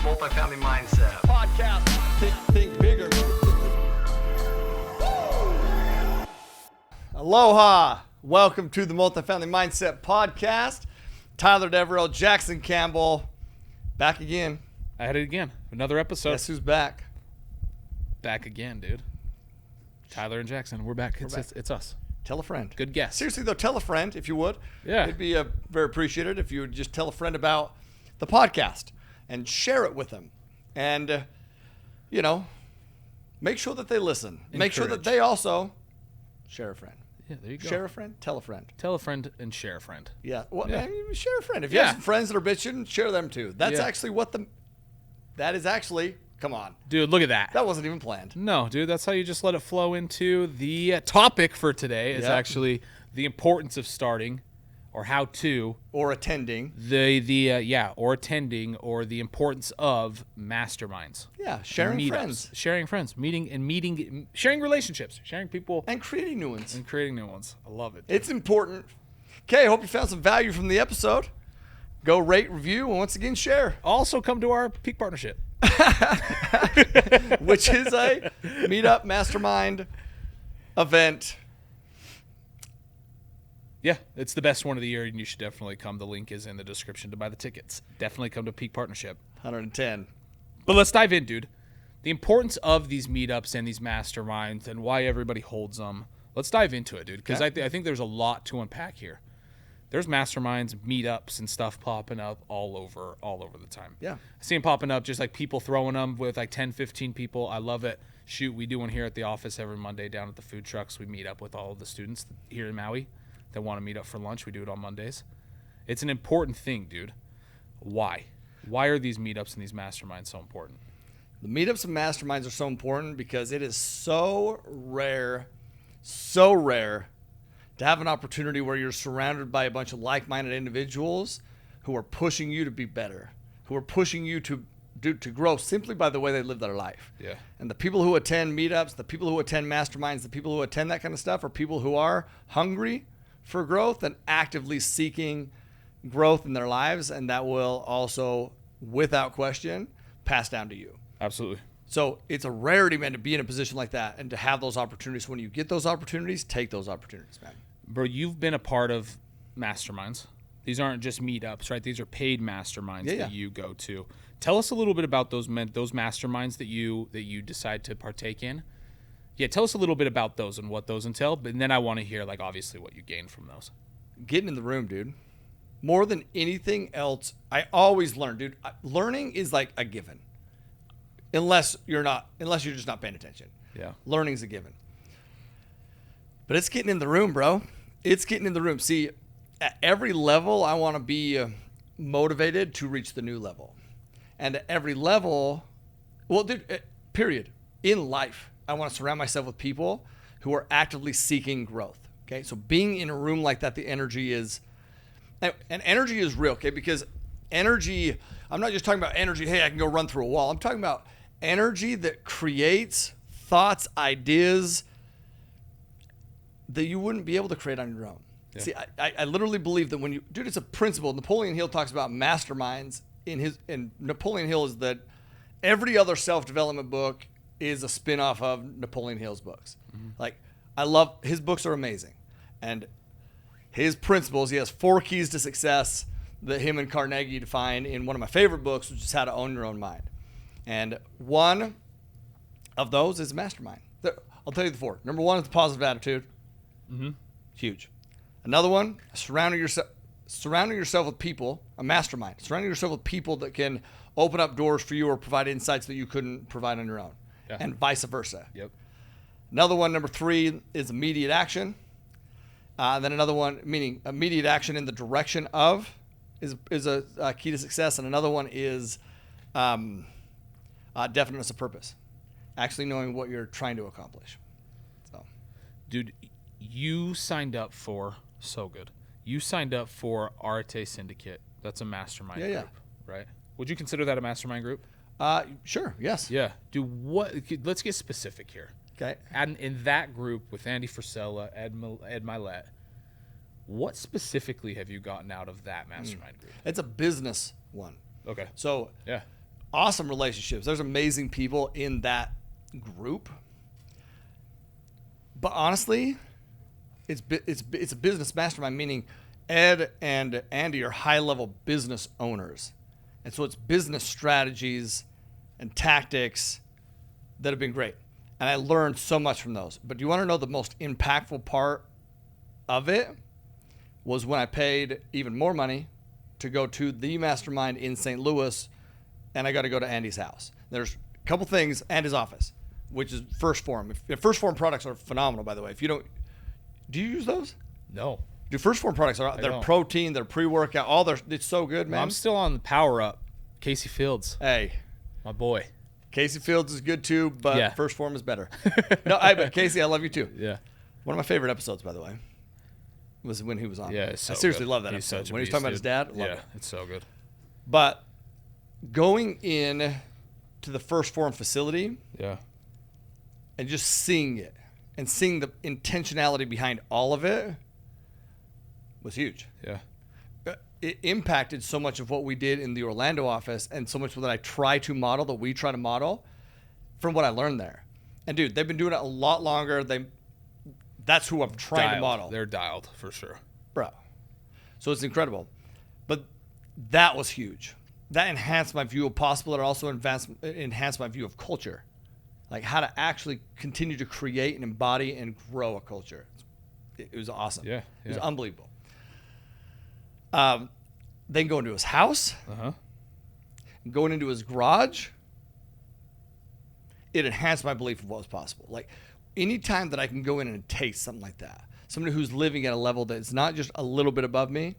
Multifamily Mindset podcast. Think bigger. Aloha! Welcome to the Multifamily Mindset podcast. Tyler, Deveraux, Jackson Campbell, back again. I had it again. Another episode. Guess who's back? Back again, dude. Tyler and Jackson. We're back. It's us. Tell a friend. Good guess. Seriously though, tell a friend if you would. Yeah. It'd be very appreciated if you would just tell a friend about the podcast and share it with them. And, make sure that they listen. Make sure that they also share a friend. Yeah, there you go. Share a friend, tell a friend. Tell a friend and share a friend. Yeah. Well, Yeah. I mean, share a friend. If you have some friends that are bitching, share them too. That's actually come on. Dude, look at that. That wasn't even planned. No, dude, that's how you just let it flow into the topic for today is actually the importance of starting or how to. Or attending. Or attending or the importance of masterminds. Yeah, sharing meetups, friends. Sharing friends, sharing relationships, sharing people. And creating new ones. And creating new ones. I love it. It's important. Okay, I hope you found some value from the episode. Go rate, review, and once again, share. Also come to our Peak Partnership. Which is a meetup mastermind event. Yeah, it's the best one of the year, and you should definitely come. The link is in the description to buy the tickets. Definitely come to Peak Partnership. 110. But let's dive in, dude. The importance of these meetups and these masterminds and why everybody holds them. Let's dive into it, dude, because I think there's a lot to unpack here. There's masterminds, meetups, and stuff popping up all over the time. Yeah. I see them popping up, just like people throwing them with like 10, 15 people. I love it. Shoot, we do one here at the office every Monday down at the food trucks. We meet up with all of the students here in Maui that want to meet up for lunch. We do it on Mondays. It's an important thing, dude. Why? Why are these meetups and these masterminds so important? The meetups and masterminds are so important because it is so rare to have an opportunity where you're surrounded by a bunch of like-minded individuals who are pushing you to be better, who are pushing you to grow simply by the way they live their life. Yeah. And the people who attend meetups, the people who attend masterminds, the people who attend that kind of stuff are people who are hungry for growth and actively seeking growth in their lives, and that will also, without question, pass down to you. Absolutely. So it's a rarity, man, to be in a position like that and to have those opportunities. When you get those opportunities, take those opportunities, man. Bro, you've been a part of masterminds. These aren't just meetups, right? These are paid masterminds that you go to. Tell us a little bit about those masterminds that you decide to partake in. Yeah, tell us a little bit about those and what those entail, but then I want to hear, like, obviously what you gain from those. Getting in the room, dude. More than anything else, I always learn, dude. Learning is like a given. Unless you're just not paying attention. Yeah. Learning's a given. But it's getting in the room, bro. It's getting in the room. See, at every level, I want to be motivated to reach the new level. And at every level, period. In life, I want to surround myself with people who are actively seeking growth. Okay. So being in a room like that, the energy is, and energy is real. Okay. Because energy, I'm not just talking about energy. Hey, I can go run through a wall. I'm talking about energy that creates thoughts, ideas that you wouldn't be able to create on your own. Yeah. See, I literally believe that it's a principle. Napoleon Hill talks about masterminds and Napoleon Hill is that every other self-development book is a spin-off of Napoleon Hill's books. Mm-hmm. Like, I love, his books are amazing. And his principles, he has 4 keys to success that him and Carnegie define in one of my favorite books, which is How to Own Your Own Mind. And one of those is mastermind. I'll tell you the 4. Number 1 is the positive attitude. Mm-hmm. Huge. Another one, surrounding yourself with people, a mastermind. Surrounding yourself with people that can open up doors for you or provide insights that you couldn't provide on your own. Yeah. And vice versa. Yep. Another one, number 3, is immediate action. Then another one, meaning immediate action in the direction of, is a key to success. And another one is definiteness of purpose. Actually knowing what you're trying to accomplish. So, dude, you signed up for You signed up for Arte Syndicate. That's a mastermind group, right? Would you consider that a mastermind group? Sure. Yes. Yeah. Let's get specific here. Okay. And in that group with Andy Frisella, Ed Milet, what specifically have you gotten out of that mastermind group? It's a business one. Okay. So yeah, awesome relationships. There's amazing people in that group. But honestly, it's a business mastermind, meaning Ed and Andy are high-level business owners. And so it's business strategies and tactics that have been great. And I learned so much from those. But do you want to know the most impactful part of it? Was when I paid even more money to go to the mastermind in St. Louis, and I got to go to Andy's house. There's a couple things, and his office, which is First Form. First Form products are phenomenal, by the way. If you don't, do you use those? No. Dude, First Form products they're protein, they're pre-workout, it's so good, man. I'm still on the Power Up. Casey Fields. Hey. My boy. Casey Fields is good too, but Yeah. First Form is better. But Casey, I love you too. Yeah. One of my favorite episodes, by the way, was when he was on. Yeah, it's so I seriously good. love that He's episode. such a When he was beast, talking about his dude. dad, love Yeah, it. it's so good. But going in to the First Form facility Yeah. and just seeing it and seeing the intentionality behind all of it was huge. Yeah. It impacted so much of what we did in the Orlando office and so much that I try to model, that we try to model from what I learned there. And dude, they've been doing it a lot longer. That's who I'm trying to model. They're dialed for sure. Bro. So it's incredible. But that was huge. That enhanced my view of possible. It also enhanced my view of culture. Like how to actually continue to create and embody and grow a culture. It was awesome. Yeah. It was unbelievable. Then going to his house, going into his garage, it enhanced my belief of what was possible. Like anytime that I can go in and taste something like that, somebody who's living at a level that's not just a little bit above me,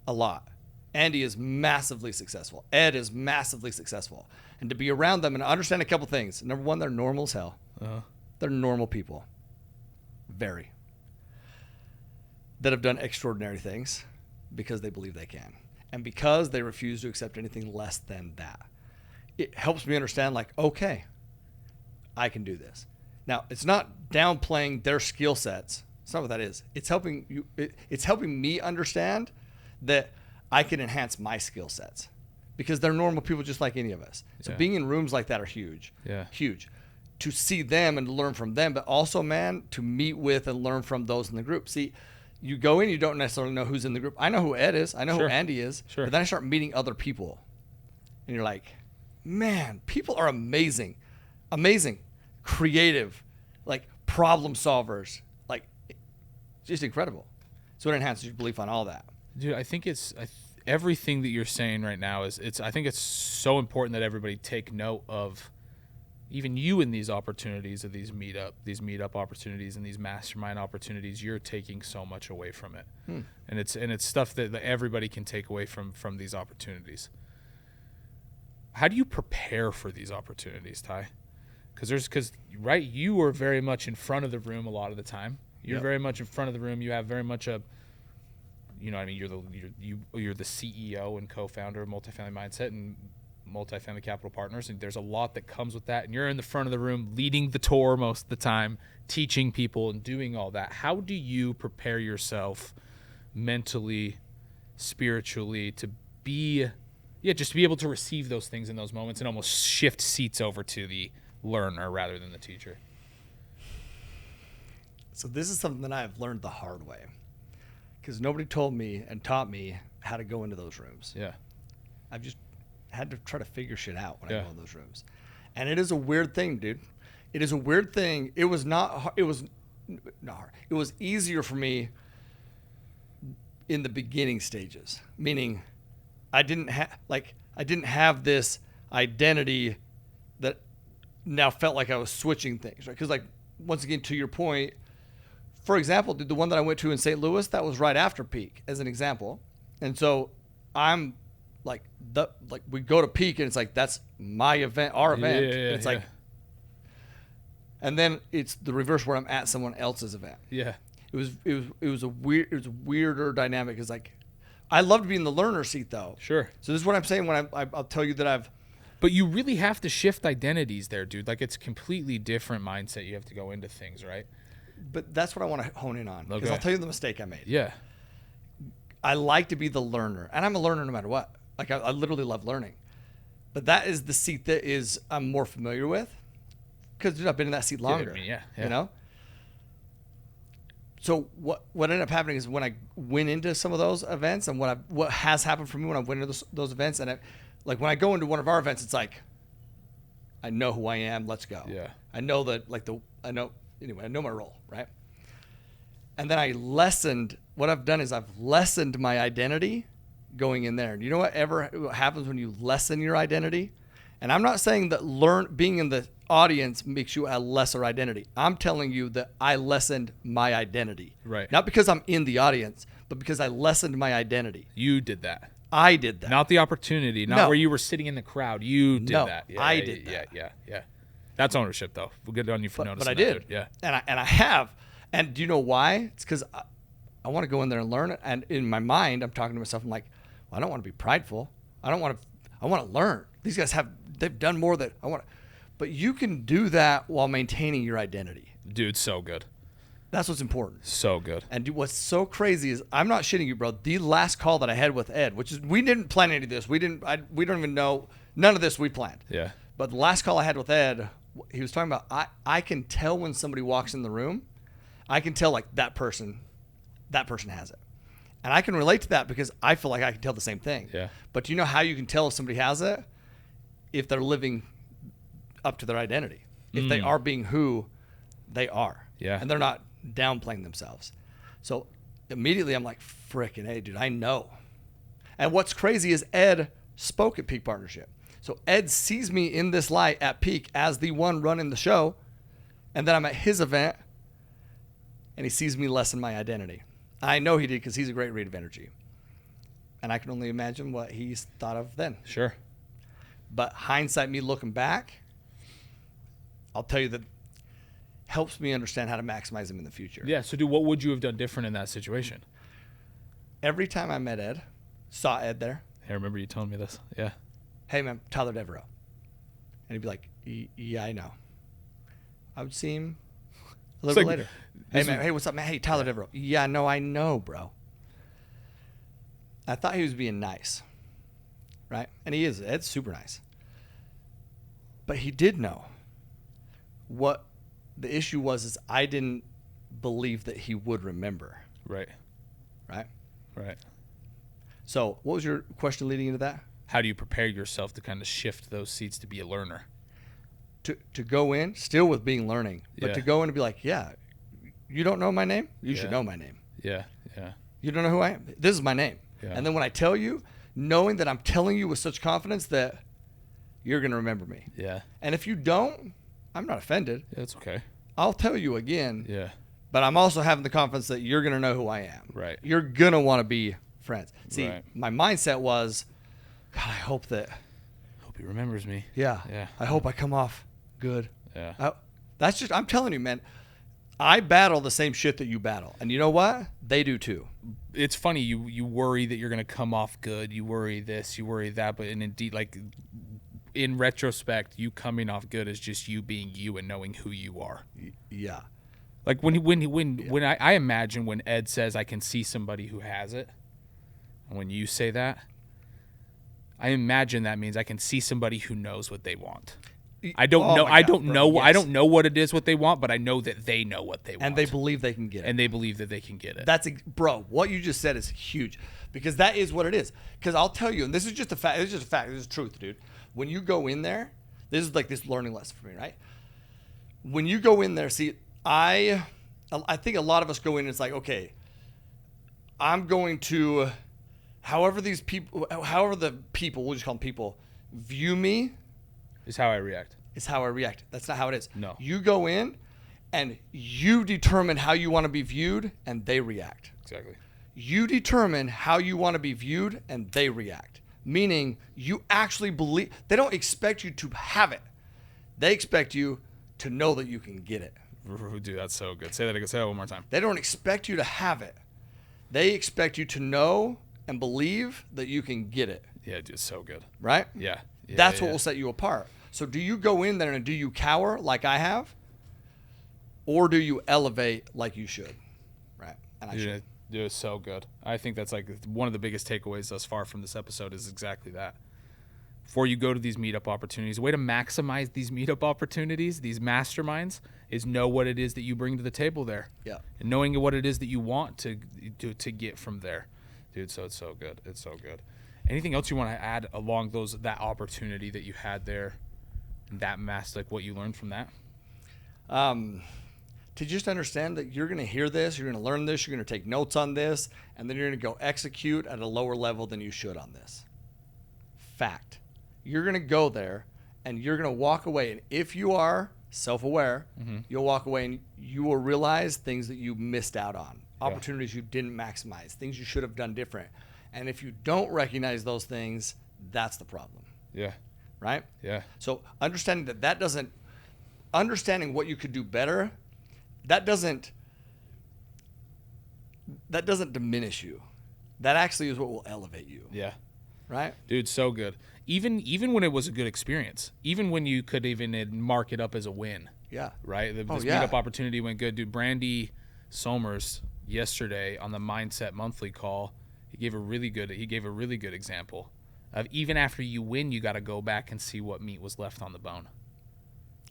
a lot. Andy is massively successful. Ed is massively successful. And to be around them and understand a couple things. Number one, they're normal as hell. They're normal people. Very. That have done extraordinary things because they believe they can. And because they refuse to accept anything less than that. It helps me understand, like, okay, I can do this. Now, it's not downplaying their skill sets. It's not what that is. It's helping you. It's helping me understand that I can enhance my skill sets because they're normal people just like any of us. So being in rooms like that are huge. Yeah. Huge. To see them and learn from them, but also, man, to meet with and learn from those in the group. See, you go in, you don't necessarily know who's in the group. I know who Ed is. I know who Andy is. Sure. But then I start meeting other people. And you're like, man, people are amazing. Amazing. Creative. Like problem solvers. Like just incredible. So it enhances your belief on all that. Dude, I think everything that you're saying right now I think it's so important that everybody take note of even you in these opportunities of these meetup opportunities and these mastermind opportunities. You're taking so much away from it. And it's stuff that everybody can take away from these opportunities. How do you prepare for these opportunities, Ty? Because you are very much in front of the room a lot of the time. You're very much in front of the room. You have very much a, you know what I mean, you're the CEO and co-founder of Multifamily Mindset and Multifamily Capital Partners, and there's a lot that comes with that, and you're in the front of the room leading the tour most of the time, teaching people and doing all that. How do you prepare yourself mentally, spiritually to be just to be able to receive those things in those moments and almost shift seats over to the learner rather than the teacher? So this is something that I've learned the hard way because nobody told me and taught me how to go into those rooms. Yeah. I've just had to try to figure shit out when I go in those rooms. And it is a weird thing, dude. It is a weird thing. It was not hard. It was easier for me in the beginning stages, meaning I didn't have this identity that now felt like I was switching things, right? Because like, once again, to your point, for example, the one that I went to in St. Louis, that was right after peak as an example. And so I'm like we go to peak and it's like, that's my event, our event. It's like, and then it's the reverse where I'm at someone else's event. Yeah. It was a weirder dynamic. It's like, I loved being the learner seat though. Sure. So this is what I'm saying when I'll tell you that but you really have to shift identities there, dude. Like it's a completely different mindset. You have to go into things, right? But that's what I want to hone in on. Because Okay. I'll tell you the mistake I made. Yeah. I like to be the learner. And I'm a learner no matter what. Like I literally love learning. But that is the seat that I'm more familiar with because dude, I've been in that seat longer. Yeah. You know. So what ended up happening is when I went into some of those events, and what has happened for me when I went into those events, and like when I go into one of our events, it's like I know who I am. Let's go. Yeah. I know that I know my role, right? And then what I've done is I've lessened my identity going in there. And you know what happens when you lessen your identity? And I'm not saying that being in the audience makes you a lesser identity. I'm telling you that I lessened my identity. Right. Not because I'm in the audience, but because I lessened my identity. You did that. I did that. Not the opportunity. Not where you were sitting in the crowd. You did that. Yeah, I did that. Yeah. That's ownership, though. We'll get on you for noticing but I that, did. dude. Yeah. And I have. And do you know why? It's because I want to go in there and learn it. And in my mind, I'm talking to myself. I'm like, well, I don't want to be prideful. I want to learn. These guys they've done more that I want to. But you can do that while maintaining your identity. Dude, so good. That's what's important. So good. And what's so crazy is, I'm not shitting you, bro. The last call that I had with Ed, which is, we didn't plan any of this. We don't even know. None of this we planned. Yeah. But the last call I had with Ed, he was talking about, I can tell when somebody walks in the room. I can tell like that person has it. And I can relate to that because I feel like I can tell the same thing. Yeah. But do you know how you can tell if somebody has it? If they're living up to their identity. If they are being who they are. Yeah. And they're not downplaying themselves. So immediately I'm like, frickin' hey, dude, I know. And what's crazy is Ed spoke at Peak Partnership. So Ed sees me in this light at Peak as the one running the show. And then I'm at his event and he sees me lessen my identity. I know he did because he's a great read of energy. And I can only imagine what he's thought of then. Sure. But hindsight, me looking back, I'll tell you that helps me understand how to maximize him in the future. Yeah. So, dude, what would you have done different in that situation? Every time I met Ed, saw Ed there. I remember you telling me this. Yeah. Hey, man, Tyler Deveraux. And he'd be like, yeah, I know. I would see him a little bit later. Hey, man, hey, what's up, man? Hey, Tyler Deveraux. Yeah, no, I know, bro. I thought he was being nice, right? And he is. Ed's super nice. But he did know. What the issue was is I didn't believe that he would remember. Right. Right? Right. So what was your question leading into that? How do you prepare yourself to kind of shift those seats to be a learner? To go in, still with being learning, but to go in and be like, yeah, you don't know my name? You should know my name. Yeah. Yeah. You don't know who I am? This is my name. Yeah. And then when I tell you, knowing that I'm telling you with such confidence that you're going to remember me. Yeah. And if you don't, I'm not offended. Yeah, that's okay. I'll tell you again. Yeah. But I'm also having the confidence that you're going to know who I am. Right. You're going to want to be friends. See, Right. my mindset was, God, I hope Hope he remembers me. yeah. Yeah. I hope I come off good. Yeah. I'm telling you, man, I battle the same shit that you battle. And you know what? They do too. It's funny. You worry that you're going to come off good. You worry this, you worry that. But indeed, like, in retrospect, you coming off good is just you being you and knowing who you are. Yeah. Like when I imagine when Ed says I can see somebody who has it, and when you say that, I imagine that means I can see somebody who knows what they want. I don't know. I don't know. Yes. I don't know what it is what they want, but I know that they know what they want, and they believe they can get it. And they believe that they can get it. Bro. What you just said is huge, because that is what it is. Because I'll tell you, and this is just a fact. This is just a fact. This is truth, dude. When you go in there, this is like this learning lesson for me, right? When you go in there, see, I think a lot of us go in and it's like, okay, I'm going to, however the people, we'll just call them people, view me. Is how I react. That's not how it is. No. You go in and you determine how you want to be viewed and they react. Exactly. You determine how you want to be viewed and they react. Meaning you actually believe, they don't expect you to have it. They expect you to know that you can get it. Dude, that's so good. Say that one more time. They don't expect you to have it. They expect you to know and believe that you can get it. Yeah, dude, so good. Right? Yeah. That's what will set you apart. So do you go in there and do you cower like I have? Or do you elevate like you should? Right. And I should. Dude, it's so good. I think that's like one of the biggest takeaways thus far from this episode is exactly that. before you go to these meetup opportunities, a way to maximize these meetup opportunities, these masterminds, is know what it is that you bring to the table there. Yeah. And knowing what it is that you want to get from there. Dude, so it's so good. It's so good. Anything else you want to add along that opportunity that you had there, and that like what you learned from that? To just understand that you're going to hear this, you're going to learn this, you're going to take notes on this, and then you're going to go execute at a lower level than you should on this. Fact. You're going to go there and you're going to walk away. And if you are self-aware, you'll walk away and you will realize things that you missed out on, opportunities you didn't maximize, things you should have done different. And if you don't recognize those things, that's the problem. Yeah. Right? Yeah. So understanding understanding what you could do better, that doesn't diminish you. That actually is what will elevate you. Yeah. Right? Dude, so good. Even when it was a good experience, even when you could even mark it up as a win. Yeah. Right? This meetup opportunity went good. Dude, Brandy Somers yesterday on the Mindset Monthly call, he gave a really good example of even after you win, you got to go back and see what meat was left on the bone.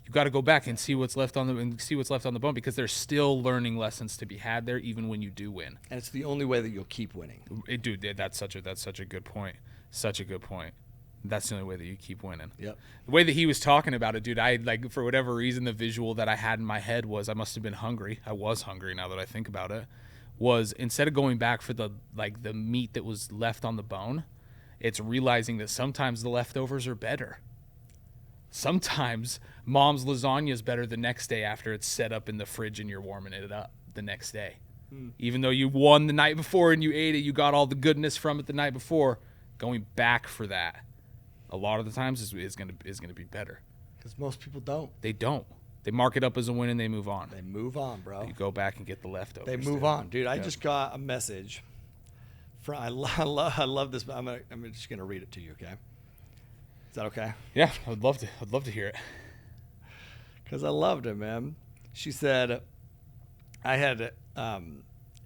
You got to go back and see what's left on the bone, because there's still learning lessons to be had there, even when you do win. And it's the only way that you'll keep winning. Dude, that's such a good point. Such a good point. That's the only way that you keep winning. Yep. The way that he was talking about it, dude, I like, for whatever reason, the visual that I had in my head was I must have been hungry. I was hungry now that I think about it. Was instead of going back for the meat that was left on the bone, it's realizing that sometimes the leftovers are better. Sometimes mom's lasagna is better the next day after it's set up in the fridge and you're warming it up the next day. Even though you won the night before and you ate it, you got all the goodness from it the night before. Going back for that, a lot of the times is going to be better. Because most people don't. They don't. They mark it up as a win and they move on. They move on, bro. You go back and get the leftovers. They move on, dude. I just got a message from. I love this. I'm just gonna read it to you. Okay. Is that okay? Yeah, I'd love to hear it. Because I loved it, man. She said, I had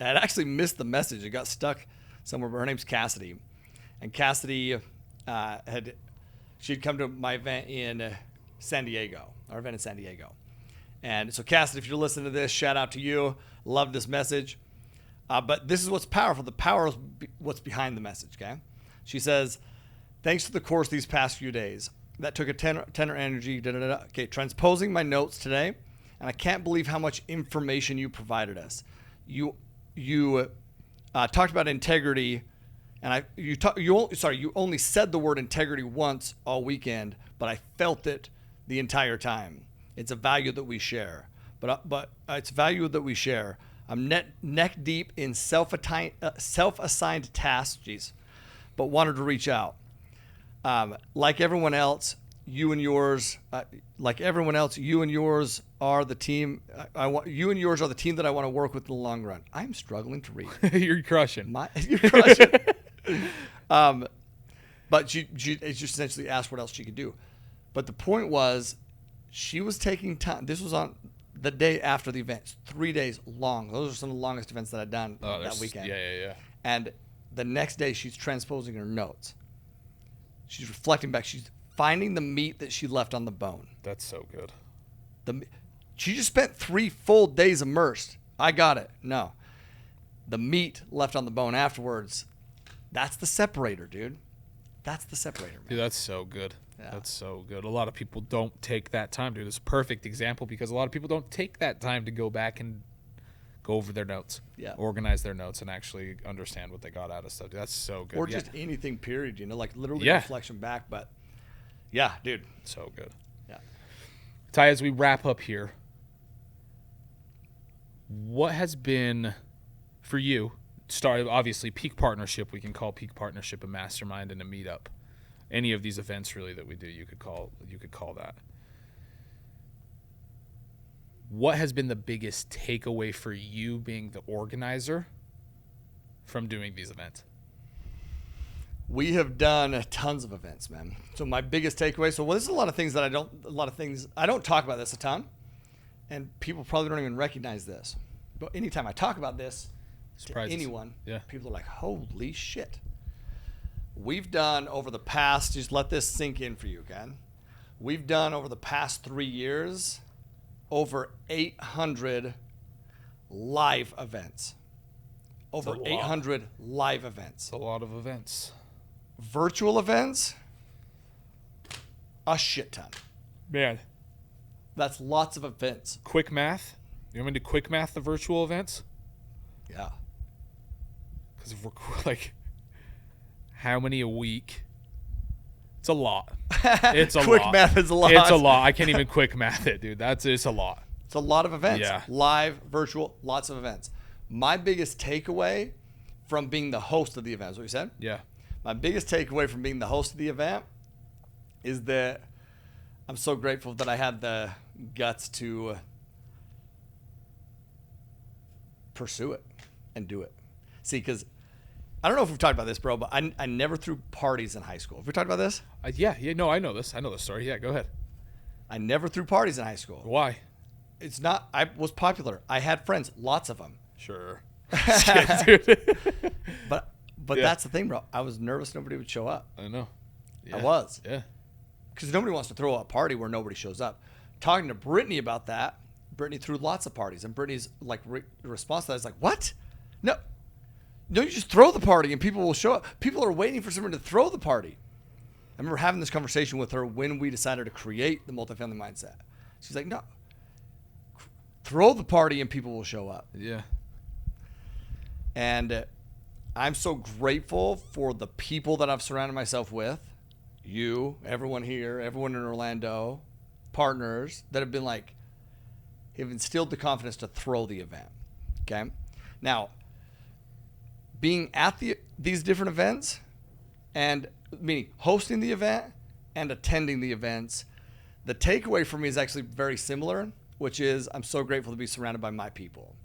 actually missed the message. It got stuck somewhere. But her name's Cassidy, and Cassidy she'd come to my event in San Diego. Our event in San Diego. And so, Cassidy, if you're listening to this, shout out to you. Love this message. But this is what's powerful. The power is what's behind the message, okay? She says, thanks to the course these past few days. That took a tenor energy. Okay, transposing my notes today, and I can't believe how much information you provided us. You talked about integrity, and you only said the word integrity once all weekend, but I felt it the entire time. It's a value that we share, but it's value that we share. I'm neck deep in self-assigned tasks, but wanted to reach out. Like everyone else, you and yours are the team. You and yours are the team that I want to work with in the long run. I'm struggling to read. You're crushing. You're crushing. But she just essentially asked what else she could do. But the point was, she was taking time. This was on the day after the event. It's 3 days long. Those are some of the longest events that I've done that weekend. Yeah. And the next day, she's transposing her notes. She's reflecting back. She's finding the meat that she left on the bone. That's so good. She just spent 3 full days immersed. I got it. No. The meat left on the bone afterwards, that's the separator, dude. That's the separator, man. Dude, that's so good. Yeah. That's so good. A lot of people don't take that time, dude. It's a perfect example because a lot of people don't take that time to go back and go over their notes, organize their notes, and actually understand what they got out of stuff. Dude, that's so good. Or just anything, period, like literally reflection back. But yeah, dude. So good. Yeah. Ty, as we wrap up here, what has been for you, started obviously Peak Partnership, we can call Peak Partnership a mastermind and a meetup. Any of these events really that we do, you could call that. What has been the biggest takeaway for you being the organizer from doing these events? We have done tons of events, man. So my biggest takeaway, there's a lot of things I don't talk about this a ton, and people probably don't even recognize this. But anytime I talk about this to anyone, people are like, holy shit. we've done over the past, just let this sink in for you, Ken. We've done over the past 3 years over 800 live events. Over 800 live events. It's a lot of events. Virtual events, a shit ton. Man. That's lots of events. Quick math. You want me to quick math the virtual events? Yeah. Because if we're like, how many a week? It's a lot. It's a Quick lot. math is a lot. It's a lot. I can't even quick math it, dude. It's a lot. It's a lot of events. Yeah. Live, virtual, lots of events. My biggest takeaway from being the host of the event, is what you said? Yeah. My biggest takeaway from being the host of the event is that I'm so grateful that I had the guts to pursue it and do it. See, because I don't know if we've talked about this, bro, but I never threw parties in high school. Have we talked about this? Yeah. No, I know this. I know the story. Yeah, go ahead. I never threw parties in high school. Why? It's not, I was popular. I had friends, lots of them. Sure. But Yeah. that's the thing, bro. I was nervous nobody would show up. I know. Yeah. I was. Yeah. Because nobody wants to throw a party where nobody shows up. Talking to Brittany about that, Brittany threw lots of parties. And Brittany's like response to that is like, what? No, you just throw the party and people will show up. People are waiting for someone to throw the party. I remember having this conversation with her when we decided to create the Multifamily Mindset. She's like, no, throw the party and people will show up. Yeah. And I'm so grateful for the people that I've surrounded myself with. You, everyone here, everyone in Orlando, partners that have been like, have instilled the confidence to throw the event. Okay. Now, being at these different events and meaning hosting the event and attending the events, the takeaway for me is actually very similar, which is I'm so grateful to be surrounded by my people.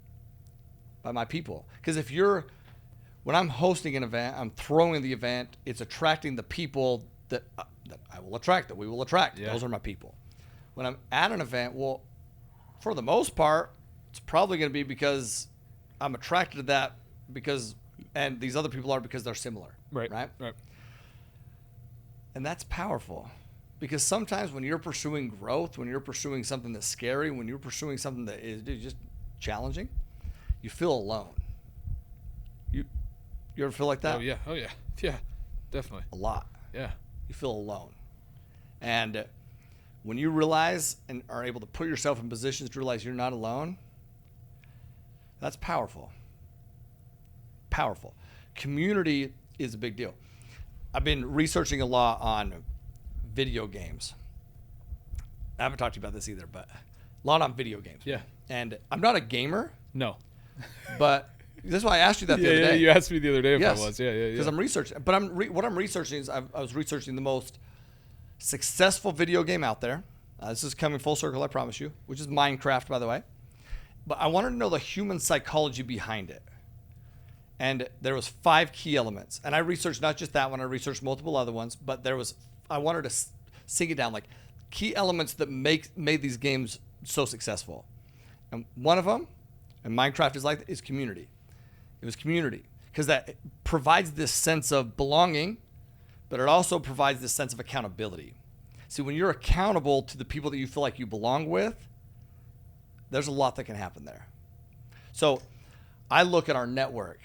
By my people. Because when I'm hosting an event, I'm throwing the event, it's attracting the people that I will attract, that we will attract. Yeah. Those are my people. When I'm at an event, well, for the most part, it's probably going to be because I'm attracted to that and these other people are because they're similar. Right. Right. And that's powerful because sometimes when you're pursuing growth, when you're pursuing something that's scary, when you're pursuing something that is just challenging, you feel alone. You ever feel like that? Oh yeah. Yeah. Definitely. A lot. Yeah. You feel alone. And when you realize and are able to put yourself in positions to realize you're not alone, that's powerful. Powerful. Community is a big deal. I've been researching a lot on video games. I haven't talked to you about this either, but a lot on video games. Yeah. And I'm not a gamer, No. but this is why I asked you that the other day. You asked me the other day if Yes. I was. Yeah. Because I'm researching. But what I'm researching is I was researching the most successful video game out there. This is coming full circle, I promise you, which is Minecraft, by the way. But I wanted to know the human psychology behind it. And there was 5 key elements. And I researched not just that one, I researched multiple other ones, but I wanted to sink it down, like key elements that made these games so successful. And one of them, and Minecraft is community. It was community because that provides this sense of belonging, but it also provides this sense of accountability. See, when you're accountable to the people that you feel like you belong with, there's a lot that can happen there. So I look at our network.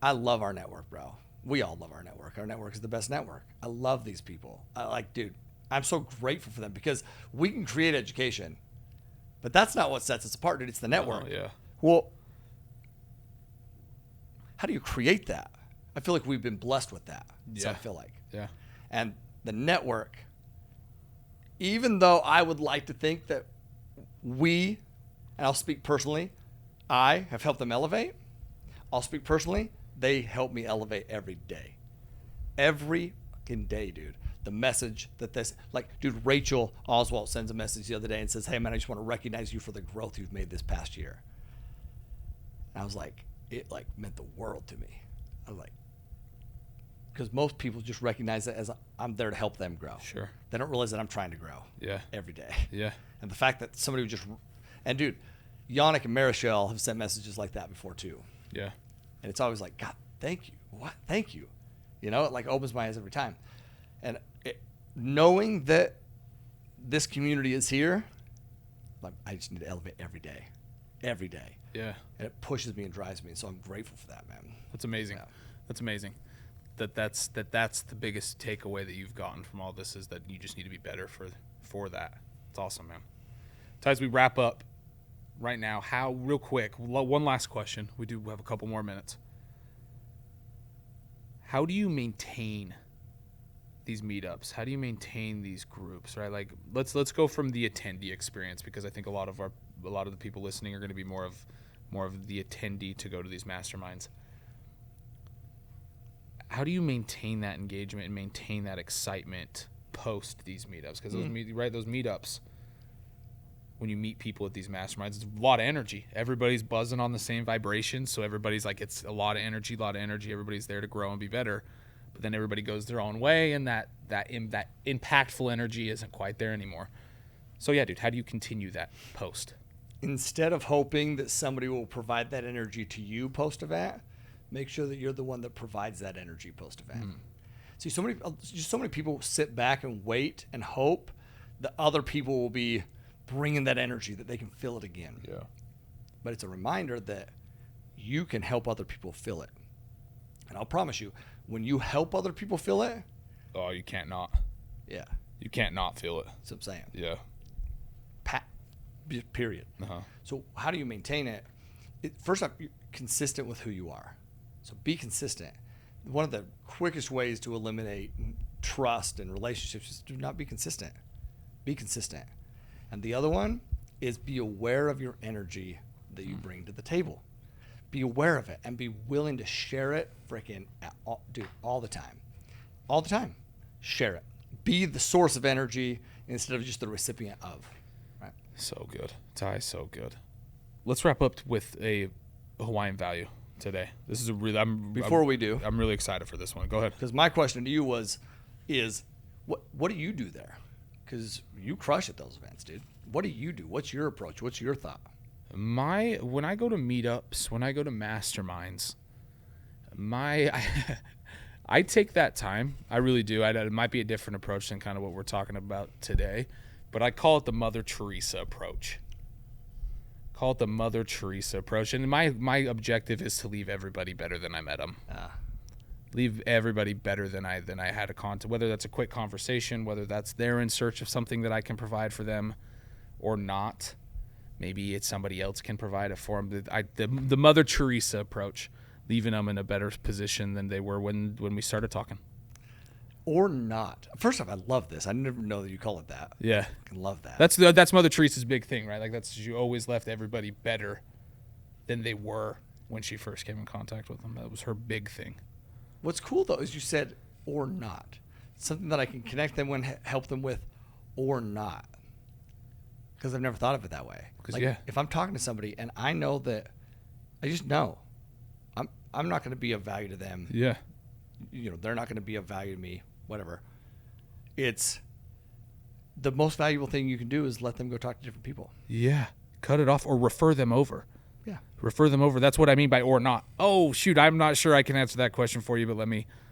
I love our network, bro. We all love our network. Our network is the best network. I love these people. Dude, I'm so grateful for them because we can create education, but that's not what sets us apart, dude. It's the network. Oh, yeah. Well, how do you create that? I feel like we've been blessed with that. So Yeah. I feel like. Yeah. And the network, even though I would like to think that and I'll speak personally, I have helped them elevate. I'll speak personally, they help me elevate every day. Every fucking day, dude. The message that dude, Rachel Oswald sends a message the other day and says, hey man, I just want to recognize you for the growth you've made this past year. And I was like, it meant the world to me. I was like, because most people just recognize it as I'm there to help them grow. Sure. They don't realize that I'm trying to grow. Yeah. Every day. Yeah. And the fact that somebody would and dude, Yannick and Marichelle have sent messages like that before too. Yeah. And it's always like, God, thank you. What? Thank you. You know, it like opens my eyes every time. And knowing that this community is here, like I just need to elevate every day. Yeah. And it pushes me and drives me. And so I'm grateful for that, man. That's amazing. Yeah. That's amazing. That's the biggest takeaway that you've gotten from all this is that you just need to be better for that. It's awesome, man. So as we wrap up right now, how real quick, one last question. We do have a couple more minutes. How do you maintain these meetups? How do you maintain these groups, right? Like let's go from the attendee experience, because I think a lot of the people listening are going to be more of the attendee to go to these masterminds. How do you maintain that engagement and maintain that excitement post these meetups? Because those meetups, when you meet people at these masterminds, it's a lot of energy. Everybody's buzzing on the same vibration, so everybody's like, it's a lot of energy. Everybody's there to grow and be better, but then everybody goes their own way, and that impactful energy isn't quite there anymore. So yeah, dude, how do you continue that post? Instead of hoping that somebody will provide that energy to you post-event, make sure that you're the one that provides that energy post-event. See, so many people sit back and wait and hope that other people will be bringing that energy, that they can feel it again. Yeah. But it's a reminder that you can help other people feel it. And I'll promise you, when you help other people feel it, Oh, you can't not. yeah, You can't not feel it. that's what I'm saying. Yeah. Period. Uh-huh. So how do you maintain it? First off, you're consistent with who you are. So be consistent. One of the quickest ways to eliminate trust and relationships is to not be consistent. Be consistent. And the other one is be aware of your energy that you bring to the table. Be aware of it and be willing to share it all the time. All the time. Share it. Be the source of energy instead of just the recipient of. Right? So good. Ty, so good. Let's wrap up with a Hawaiian value today. This is a really I'm really excited for this one. Go ahead. Because my question to you is what do you do there? Because you crush at those events, dude. What do you do? What's your approach? What's your thought? When I go to meetups, when I go to masterminds, I take that time. I really do. It might be a different approach than kind of what we're talking about today, but I call it the Mother Teresa approach. And my objective is to leave everybody better than I met them. Leave everybody better than I had a contact. Whether that's a quick conversation, whether that's they're in search of something that I can provide for them, or not. Maybe it's somebody else can provide it for them. The Mother Teresa approach, leaving them in a better position than they were when we started talking. Or not. First off, I love this. I never know that you call it that. Yeah, I love that. That's Mother Teresa's big thing, right? Like you always left everybody better than they were when she first came in contact with them. That was her big thing. What's cool though is you said or not. Something that I can connect them with, help them with, or not. Because I've never thought of it that way. If I'm talking to somebody and I know that, I just know, I'm not going to be of value to them. Yeah. They're not going to be of value to me. Whatever. It's the most valuable thing you can do is let them go talk to different people. Yeah. Cut it off or refer them over. Yeah. Refer them over. That's what I mean by or not. Oh, shoot. I'm not sure I can answer that question for you, but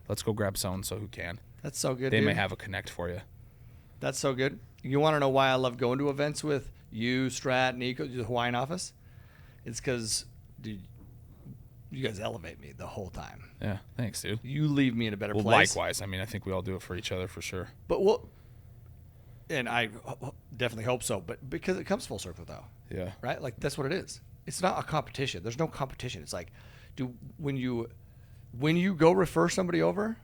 let's go grab so-and-so who can. That's so good, They dude. may have a connect for you. That's so good. You want to know why I love going to events with you, Strat, Nico, the Hawaiian office? It's because, dude, you guys elevate me the whole time. Yeah. Thanks, dude. You leave me in a better place. Likewise. I mean, I think we all do it for each other for sure. But and I definitely hope so, but because it comes full circle though. Yeah. Right? Like that's what it is. It's not a competition. There's no competition. It's like, dude, when you go refer somebody over,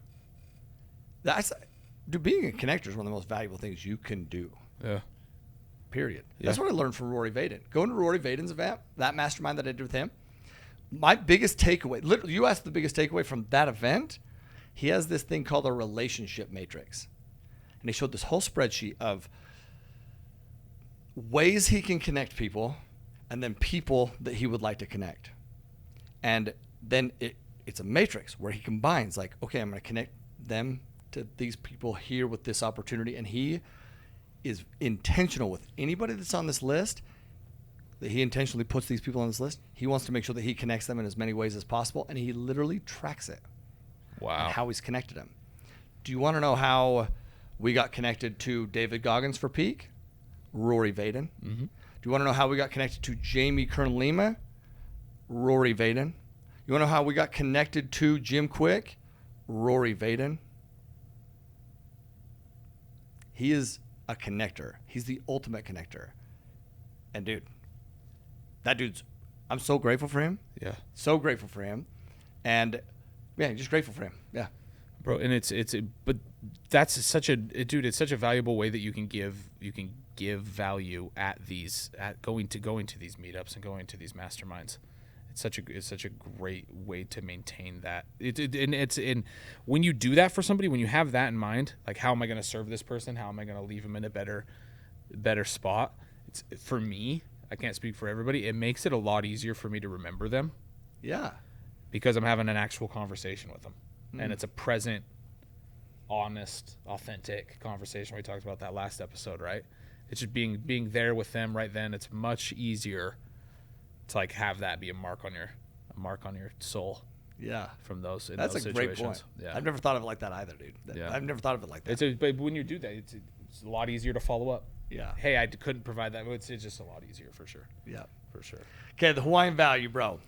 being a connector is one of the most valuable things you can do. Yeah. Period. Yeah. That's what I learned from Rory Vaden. Going to Rory Vaden's event, that mastermind that I did with him, my biggest takeaway, literally, you asked the biggest takeaway from that event, he has this thing called a relationship matrix. And he showed this whole spreadsheet of ways he can connect people and then people that he would like to connect. And then it's a matrix where he combines like, okay, I'm going to connect them to these people here with this opportunity. And he is intentional with anybody that's on this list, that he intentionally puts these people on this list. He wants to make sure that he connects them in as many ways as possible. And he literally tracks it. and how he's connected them. Do you want to know how we got connected to David Goggins for Peak? Rory Vaden. Mm-hmm. Do you want to know how we got connected to Jamie Kern Lima? Rory Vaden. You want to know how we got connected to Jim Quick? Rory Vaden. He is a connector. He's the ultimate connector. And dude, I'm so grateful for him. Yeah. So grateful for him. And yeah, just grateful for him. Yeah. Bro, and but that's such a it's such a valuable way that you can give value at going to these meetups and going to these masterminds. It's such a great way to maintain that. When you do that for somebody, when you have that in mind, like how am I going to serve this person? How am I going to leave them in a better spot? It's, for me, I can't speak for everybody. It makes it a lot easier for me to remember them. Yeah. Because I'm having an actual conversation with them. And it's a present, honest, authentic conversation. We talked about that last episode, right? It's just being there with them right then. It's much easier to like have that be a mark on your soul. Yeah. From those in That's those a situations. great point. Yeah. I've never thought of it like that either, dude. Yeah. I've never thought of it like that. But when you do that, it's a lot easier to follow up. Yeah. Hey, I couldn't provide that. It's just a lot easier for sure. Yeah. For sure. Okay, the Hawaiian value, bro.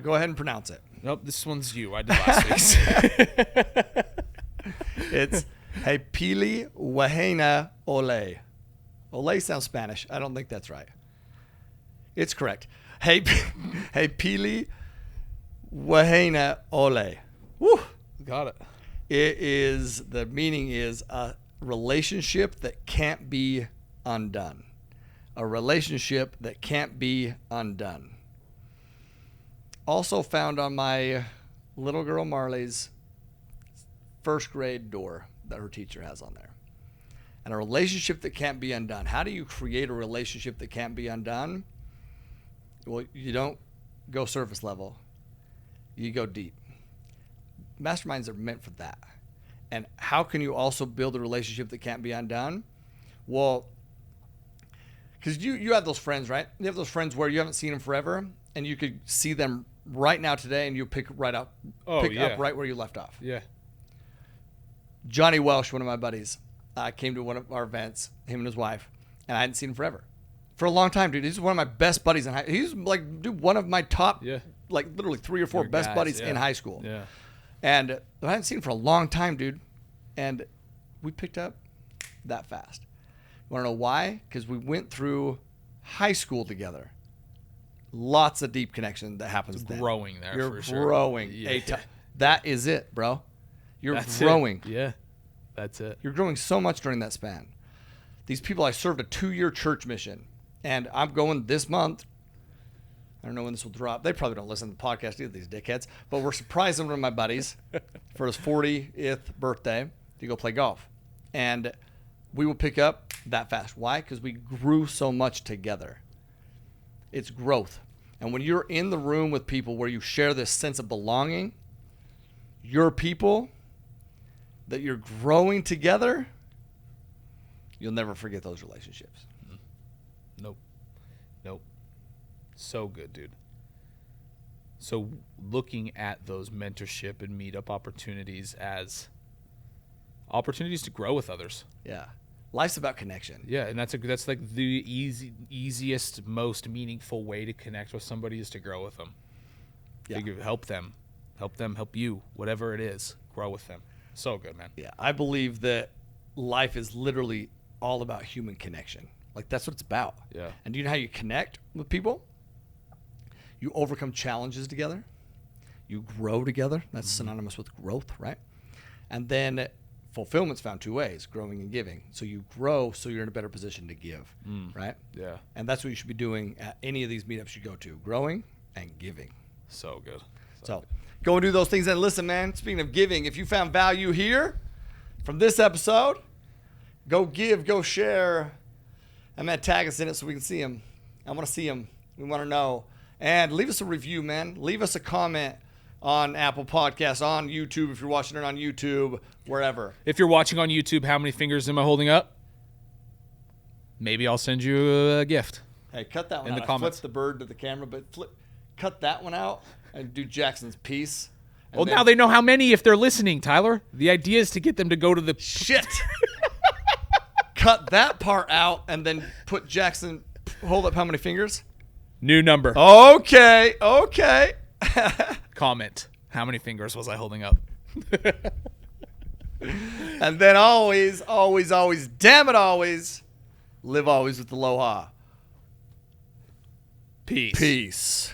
Go ahead and pronounce it. Nope, this one's you. I did last week's. It's He Pili Wahena Ole. Ole sounds Spanish. I don't think that's right. It's correct. He Pili Wahena Ole. Woo. Got it. The meaning is a relationship that can't be undone. A relationship that can't be undone. Also found on my little girl Marley's first grade door that her teacher has on there. And a relationship that can't be undone. How do you create a relationship that can't be undone? Well, you don't go surface level. You go deep. Masterminds are meant for that. And how can you also build a relationship that can't be undone? Well, because you have those friends, right? You have those friends where you haven't seen them forever, and you could see them right now today, and you pick up right where you left off. Yeah. Johnny Welsh, one of my buddies, came to one of our events, him and his wife, and I hadn't seen him forever. For a long time, dude. He's one of my best buddies in high school. He's like, dude, one of my top, like literally 3 or 4 best buddies in high school. Yeah. And I hadn't seen him for a long time, dude. And we picked up that fast. You want to know why? Because we went through high school together. Lots of deep connection that happens then. Growing there, You're for sure. growing. Yeah. That is it, bro. That's growing. It. Yeah, that's it. You're growing so much during that span. These people, I served a 2-year church mission, and I'm going this month. I don't know when this will drop. They probably don't listen to the podcast either, these dickheads. But we're surprising one of my buddies for his 40th birthday to go play golf. And we will pick up that fast. Why? Because we grew so much together. It's growth. And when you're in the room with people where you share this sense of belonging, your people that you're growing together, you'll never forget those relationships. Nope. So good, dude. So looking at those mentorship and meetup opportunities as opportunities to grow with others. Yeah. Life's about connection. Yeah, and that's like the easiest, most meaningful way to connect with somebody is to grow with them. Yeah. Help them, help you, whatever it is, grow with them. So good, man. Yeah. I believe that life is literally all about human connection. Like, that's what it's about. Yeah. And do you know how you connect with people? You overcome challenges together. You grow together. That's synonymous with growth, right? And then fulfillment's found 2 ways, growing and giving. So you grow so you're in a better position to give, right? Yeah. And that's what you should be doing at any of these meetups you go to, growing and giving. So good. So go and do those things. And listen, man, speaking of giving, if you found value here from this episode, go give, go share. And man, tag us in it so we can see them. I want to see them. We want to know. And leave us a review, man. Leave us a comment on Apple Podcasts, on YouTube, if you're watching it on YouTube, wherever. If you're watching on YouTube, how many fingers am I holding up? Maybe I'll send you a gift. Hey, cut that one In out. the I comments. flipped the bird to the camera, but cut that one out and do Jackson's piece. Well, now they know how many if they're listening, Tyler. The idea is to get them to go to the Shit. Cut that part out and then put Jackson. Hold up how many fingers? new number. Okay. Comment. How many fingers was I holding up? And then always, damn it, always, live always with aloha. Peace.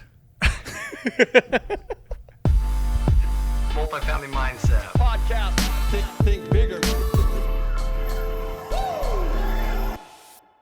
Multifamily Mindset. Podcast. Think bigger.